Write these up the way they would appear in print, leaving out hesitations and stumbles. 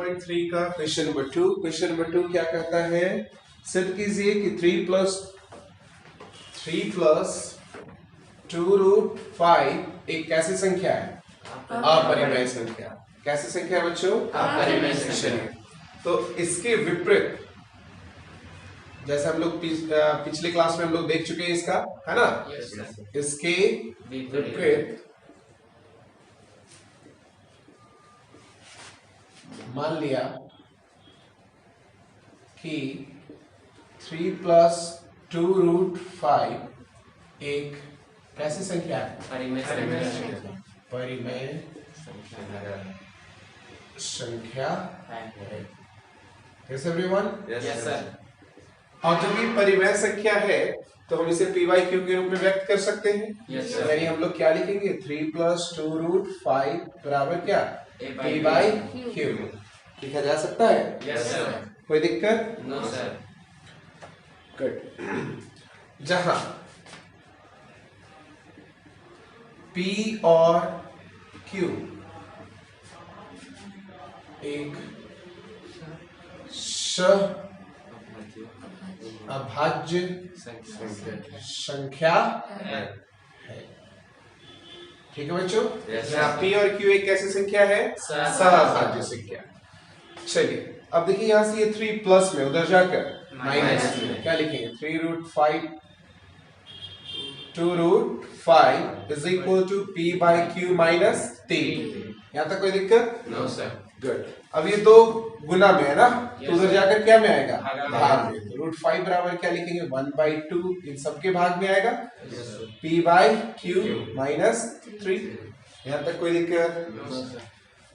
6.3 का question number 2। Question number 2 क्या कहता है, सिद्ध कीजिए कि 3 प्लस 2√5 एक कैसी संख्या है, अपरिमेय संख्या। कैसी संख्या है बच्चों? अपरिमेय संख्या। तो इसके विपरीत, जैसे हम लोग पिछले क्लास में हम लोग देख चुके हैं इसका, है ना? इसके विपरीत मान लिया कि 3 प्लस 2√5 एक कैसी संख्या है? परिमेय संख्या है। Yes everyone? Yes sir. और जब ये परिमेय संख्या है तो हम इसे p by q के रूप में व्यक्त कर सकते हैं। Yes sir. यानी हम लोग क्या लिखेंगे, 3 प्लस 2√5 बराबर क्या? p by q लिखा जा सकता है। Yes sir. कोई दिक्कत? No sir. गुड। जहां p और q एक अभाज्य संख्या है। ठीक है बच्चों? Yes, जहाँ sir. p और q एक कैसी संख्या है? सहअभाज्य संख्या। चलिए अब देखिए यहां से ये 3 प्लस में उधर जाकर माइनस में क्या लिखेंगे? 3√5 2√5 is equal to p by q minus 3। यहाँ तक कोई दिक्कत? No sir. गुड। अब ये दो गुना में है ना, तो उधर जाकर क्या में आएगा? भाग में। तो √5 बराबर क्या लिखेंगे? 1/2 इन सबके भाग में आएगा। Yes sir. p by q minus 3। यहाँ तक कोई दिक्कत? No sir.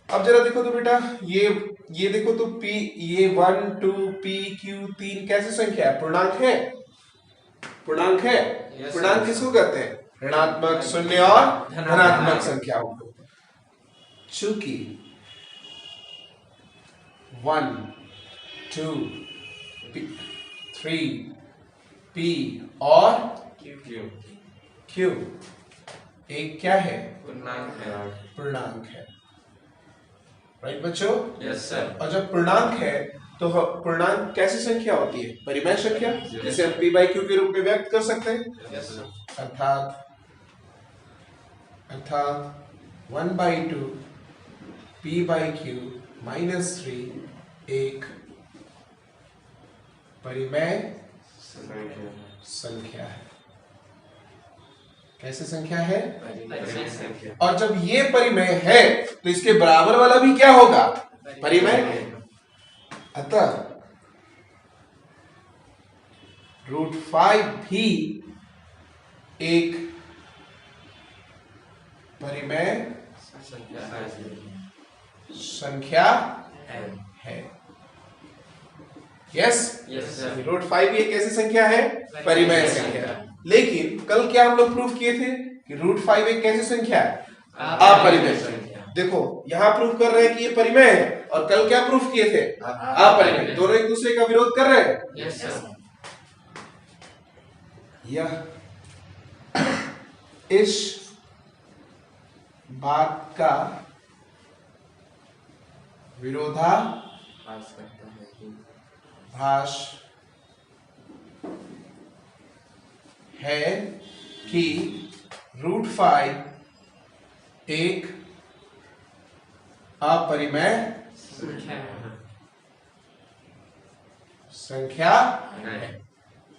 अब जरा देखो तो बेटा, ये देखो तो p, ये 1 2 p q 3 कैसी संख्या है? पूर्णांक है? पूर्णांक है? Yes, पूर्णांक sir. किसको कहते हैं? ऋणात्मक, शून्य और धनात्मक संख्याओं को। चूंकि 1 2 3 p और q एक क्या है? पूर्णांक है। राइट बच्चों? Yes sir. और जब पूर्णांक है तो पूर्णांक कैसी संख्या होती है? परिमेय संख्या, जिसे हम p by q के रूप में व्यक्त कर सकते हैं। Yes sir. अर्थात 1/2 p by q माइनस 3 एक परिमेय संख्या है। कैसी संख्या है? और जब ये परिमेय है तो इसके बराबर वाला भी क्या होगा? परिमेय। अतः √5 भी एक परिमेय संख्या है। यस? Yes sir. √5 भी एक ऐसी संख्या है, परिमेय संख्या। लेकिन कल क्या हम लोग प्रूफ किए थे कि √5 एक कैसी संख्या है? अपरिमेय संख्या। देखो यहां प्रूफ कर रहे हैं कि ये परिमेय है, और कल क्या प्रूफ किए थे? अपरिमेय। दोनों एक दूसरे का विरोध कर रहे हैं। Yes sir. यह इस बात का विरोधाभास है कि √5 एक अपरिमेय संख्या है।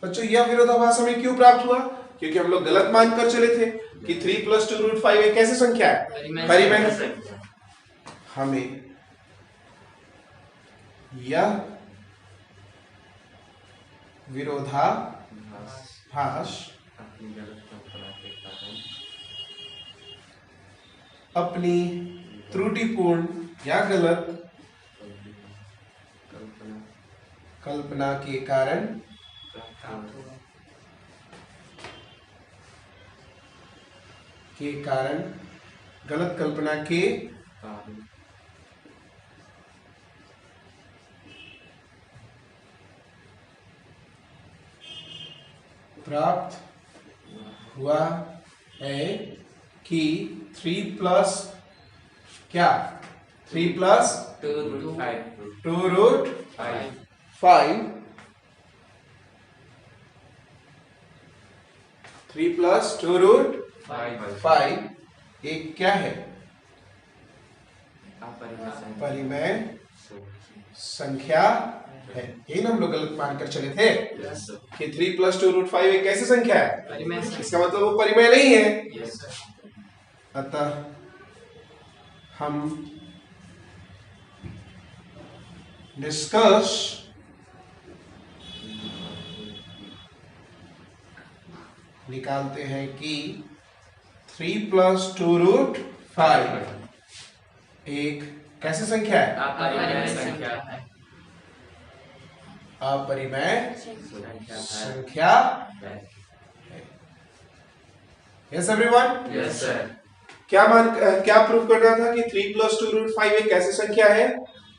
बच्चों यह विरोधाभास हमें क्यों प्राप्त हुआ? क्योंकि हम लोग गलत मानकर चले थे कि 3 प्लस 2√5 एक कैसी संख्या है? परिमेय संख्या। हमें यह विरोधाभास अपनी त्रुटिपूर्ण या गलत कल्पना के कारण गलत कल्पना के प्राप्त हुआ है कि 3 प्लस क्या? 3 प्लस 2 रूट 5 3 प्लस 2 रूट 5 एक क्या है? परिमेय संख्या है। यही ना हम लोग गलत मानकर चले थे कि 3 प्लस 2 रूट 5 एक कैसी संख्या है? इसका मतलब वो परिमेय नहीं है। अतः हम निष्कर्ष निकालते हैं कि 3 प्लस 2 रूट 5 एक कैसी संख्या है? अपरिमेय संख्या है। Yes everyone? Yes sir. क्या प्रूफ करना था कि 3 प्लस 2 रूट 5 एक कैसी संख्या है?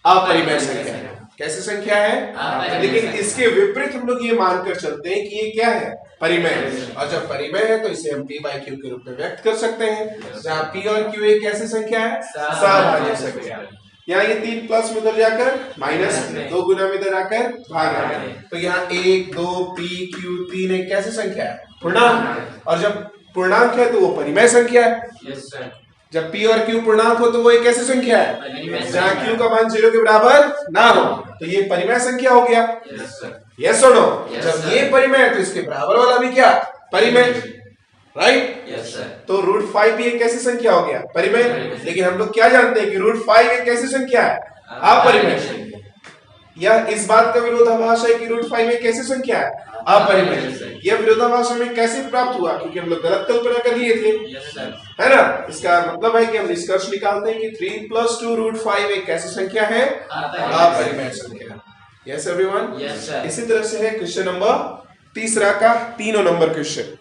अपरिमेय संख्या है। कैसी संख्या है? लेकिन इसके विपरीत हम लोग ये मानकर चलते हैं कि ये क्या है? परिमेय। और जब परिमेय है तो इसे हम p बाई क्यू के रूप में व्यक्त कर सकते हैं, जहाँ p और q एक कैसी संख्या है? सभाज्य संख्या। यहाँ ये 3 प्लस में उधर जाकर माइनस, 2 गुना में इधर आकर भाग आ गया। तो यहाँ 1 2 p q 3 एक कैसी संख्या है? पूर्णांक। और जब पूर्णांक है तो वो परिमेय संख्या है। Yes sir. जब p और q पूर्णांक हो तो वो एक कैसी संख्या है? जहाँ q का मान 0 के बराबर ना हो, तो ये परिमेय संख्या हो गया। Yes sir. यस और नो? जब ये परिमेय है तो इसके बराबर वाला भी क्या? परिमेय। राइट? Yes sir. तो रूट 5 भी एक कैसी संख्या हो गया? परिमेय। लेकिन हम लोग क्या जानते हैं कि रूट 5 एक कैसी संख्या है? अपरिमेय। यह इस बात का विरोधाभास है कि रूट 5 एक कैसी संख्या है? अपरिमेय। यह विरोधाभास हमें कैसे प्राप्त हुआ? क्योंकि हम लोग गलत कल्पना कर लिए थे। Yes sir. है ना? इसका मतलब है कि हम निष्कर्ष निकालते हैं कि 3 प्लस 2 रूट 5 एक कैसी संख्या है? अपरिमेय संख्या। Yes everyone? Yes sir. इसी तरह से है क्वेश्चन नंबर तीसरा का 3 नंबर क्वेश्चन।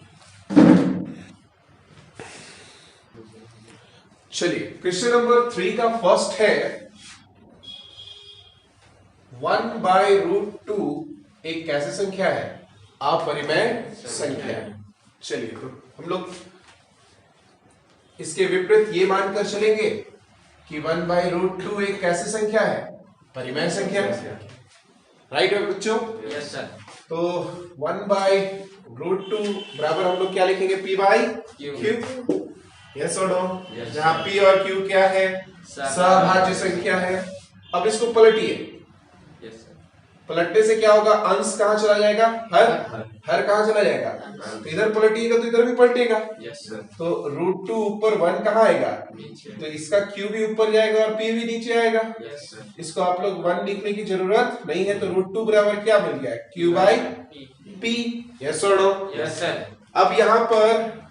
चलिए क्वेश्चन नंबर 3 का फर्स्ट है 1 बाय रूट 2 एक कैसी संख्या है? अपरिमेय संख्या है। चलिए तो हम लोग इसके विपरीत ये मानकर चलेंगे कि 1 बाय रूट 2 एक कैसी संख्या है? परिमेय संख्या। राइट है बच्चों? Yes sir. तो 1 बाय रूट 2 बराबर हम लोग क्या लिखेंगे? p by Q. यस और नो? जहां p और q क्या है? सभाज्य संख्या है। अब इसको पलटिए। Yes sir. पलटने से क्या होगा? अंश कहां चला जाएगा? हर कहां चला जाएगा? तो इधर पलटिएगा तो इधर भी पलटेगा। Yes sir. तो रूट 2 ऊपर 1 कहां आएगा? नीचे। तो इसका q भी ऊपर जाएगा और p भी नीचे आएगा। Yes sir. इसको आप लोग 1 लिखने की जरूरत नहीं है। तो रूट 2 बराबर क्या मिल गया? q by p। यस और नो? Yes sir. अब यहां पर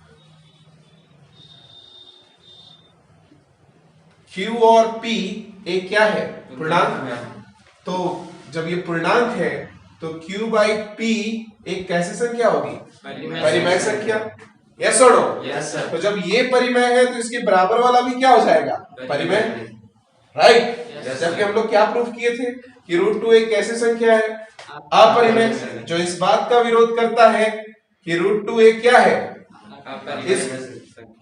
q और p एक क्या है? पूर्णांक। तो जब ये पूर्णांक है तो q बाई p एक कैसी संख्या होगी? परिमेय संख्या। यस और नो? Yes sir. तो जब ये परिमेय है तो इसके बराबर वाला भी क्या हो जाएगा? परिमेय। राइट? जबकि हम लोग क्या प्रूफ किए थे कि रूट 2 एक कैसी संख्या है? अपरिमेय। जो इस बात का विरोध करता है कि रूट 2 एक क्या है?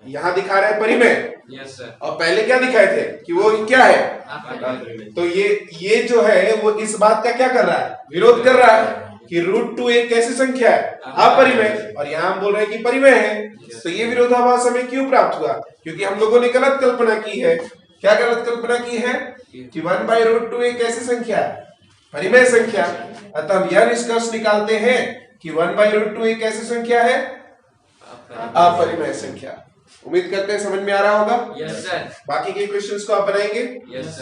यहां दिखा रहा है परिमेय। Yes sir. और पहले क्या दिखाए थे कि वो क्या है? तो ये जो है वो इस बात का क्या कर रहा है? विरोध कर रहा है कि रूट 2 एक कैसी संख्या है? अपरिमेय। और यहाँ हम बोल रहे हैं कि परिमेय है। तो ये विरोधाभास हमें क्यों प्राप्त हुआ? क्योंकि हम लोगों ने गलत कल्पना की है। क्या गलत कल्पना की है? कि 1 बाई रूट 2 एक कैसी संख्या है? परिमेय संख्या। अतः हम यह निष्कर्ष निकालते हैं कि 1 बाई रूट 2 एक कैसी संख्या है? अपरिमेय संख्या। उम्मीद करते हैं समझ में आ रहा होगा। Yes sir. बाकी के क्वेश्चंस को आप बनाएंगे। Yes sir.